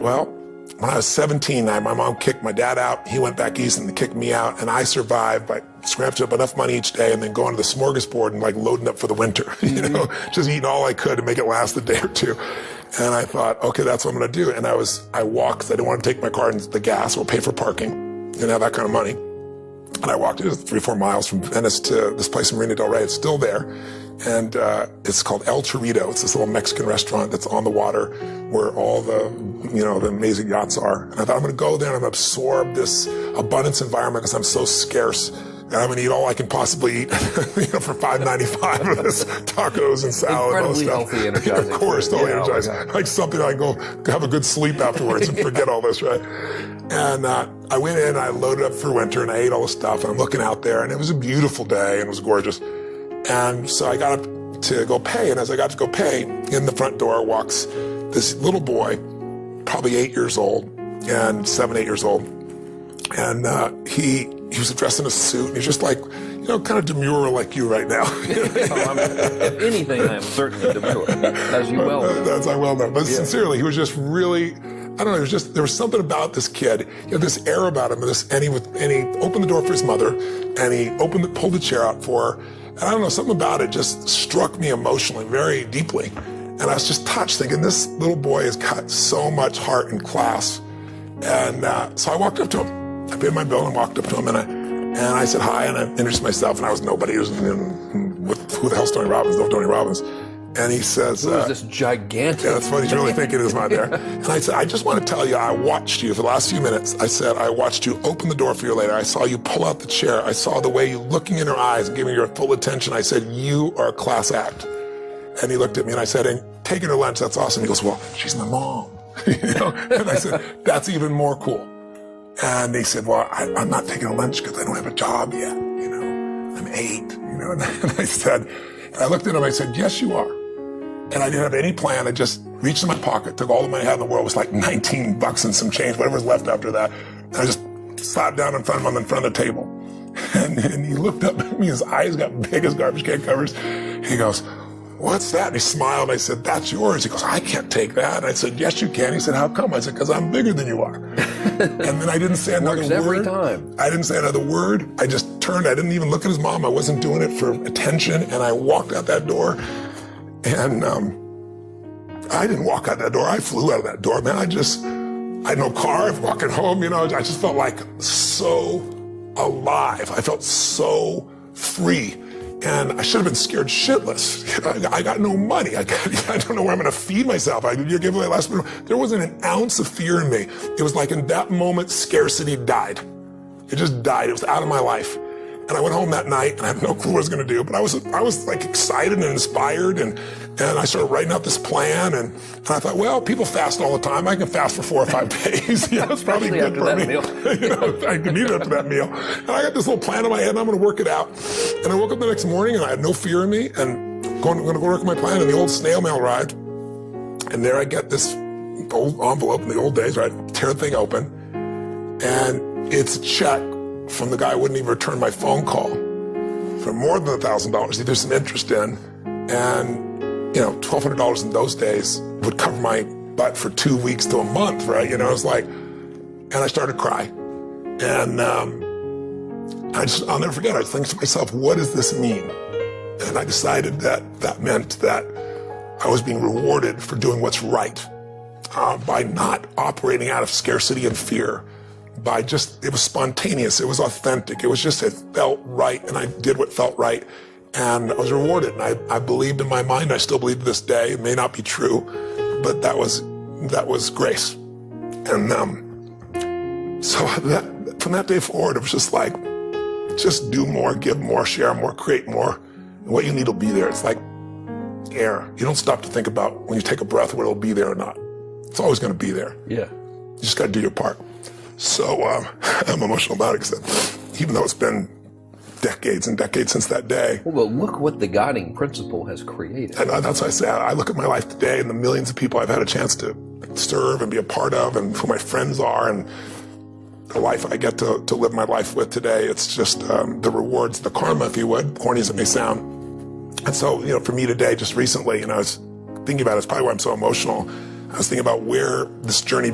well, when I was 17, my mom kicked my dad out. He went back east and they kicked me out. And I survived by scratching up enough money each day and then going to the smorgasbord and like loading up for the winter, you know, just eating all I could to make it last a day or two. And I thought, okay, that's what I'm going to do. And I walked, 'cause I didn't want to take my car and the gas or pay for parking. Didn't have that kind of money. And I walked 3-4 miles from Venice to this place in Marina del Rey. It's still there. And it's called El Chorrito. It's this little Mexican restaurant that's on the water where all the, you know, the amazing yachts are. And I thought, I'm going to go there and I'm going to absorb this abundance environment because I'm so scarce. And I'm going to eat all I can possibly eat, you know, for $5.95 of this tacos and salad and all this stuff. Healthy, energizing. Of course, totally energized. Oh like something I can go have a good sleep afterwards and forget all this, right? And I went in, I loaded up for winter, and I ate all the stuff. And I'm looking out there, and it was a beautiful day, and it was gorgeous. And so I got up to go pay, and as I got to go pay, in the front door walks this little boy, probably 8 years old, and 7, 8 years old. And he was dressed in a suit, and he's just like, you know, kind of demure like you right now. If anything, I am certainly demure, as you well know. That's I well know. But sincerely, he was just really, I don't know, it was just, there was something about this kid, he had this air about him, and he opened the door for his mother, and he pulled the chair out for her. And I don't know, something about it just struck me emotionally, very deeply. And I was just touched, thinking, this little boy has got so much heart and class. And so I walked up to him. I paid my bill and walked up to him, and I said hi, and I introduced myself, and I was nobody. Who the hell's Tony Robbins? No Tony Robbins. And he says, who is this gigantic? Yeah, that's funny. He's really thinking it's not there. And I said, I just want to tell you, I watched you for the last few minutes. I said, I watched you open the door for you later. I saw you pull out the chair. I saw the way you looking in her eyes and giving her full attention. I said, you are a class act. And he looked at me and I said, and taking her lunch, that's awesome. He goes, well, she's my mom. You know? And I said, that's even more cool. And they said, well, I'm not taking a lunch because I don't have a job yet. You know, I'm 8. You know, and I said, I looked at him. I said, yes, you are. And I didn't have any plan. I just reached in my pocket, took all the money I had in the world. It was like $19 and some change, whatever was left after that. And I just sat down in front of him in front of the table. And he looked up at me. His eyes got big as garbage can covers. He goes, what's that? And he smiled. I said, that's yours. He goes, I can't take that. And I said, yes, you can. He said, how come? I said, because I'm bigger than you are. And then I didn't say another word. Every time. I didn't say another word. I just turned. I didn't even look at his mom. I wasn't doing it for attention. And I walked out that door. And I didn't walk out that door. I flew out of that door, man. I had no car. I was walking home, you know. I just felt like so alive. I felt so free. And I should have been scared shitless. I got no money. I don't know where I'm going to feed myself. You gave away last minute. There wasn't an ounce of fear in me. It was like in that moment, scarcity died. It just died. It was out of my life. And I went home that night, and I had no clue what I was going to do. But I was like excited and inspired, and I started writing out this plan. And I thought, well, people fast all the time. I can fast for 4 or 5 days. You know, it's probably good for me. You know, I can eat after that meal. And I got this little plan in my head, and I'm going to work it out. And I woke up the next morning, and I had no fear in me, and I'm going to go work my plan. And the old snail mail arrived, and there I get this old envelope in the old days. Right, tear the thing open, and it's a check from the guy who wouldn't even return my phone call for more than $1,000. There's some interest in, and you know, $1,200 in those days would cover my butt for 2 weeks to a month, right? You know, it's like, and I started to cry, and I'll never forget. I was thinking to myself, what does this mean? And I decided that meant that I was being rewarded for doing what's right, by not operating out of scarcity and fear. It was spontaneous, it was authentic, it felt right, and I did what felt right, and I was rewarded, and I believed in my mind, I still believe to this day, it may not be true, but that was grace. And so from that day forward, it was just like, just do more, give more, share more, create more, and what you need will be there. It's like air. You don't stop to think about when you take a breath whether it'll be there or not. It's always going to be there. Yeah. You just got to do your part. So I'm emotional about it, because even though it's been decades and decades since that day. Well, but look what the guiding principle has created. And that's why I say, I look at my life today and the millions of people I've had a chance to serve and be a part of, and who my friends are, and the life I get to live my life with today. It's just the rewards, the karma, if you would, corny as it may sound. And so, you know, for me today, just recently, I was thinking about it, it's probably why I'm so emotional. I was thinking about where this journey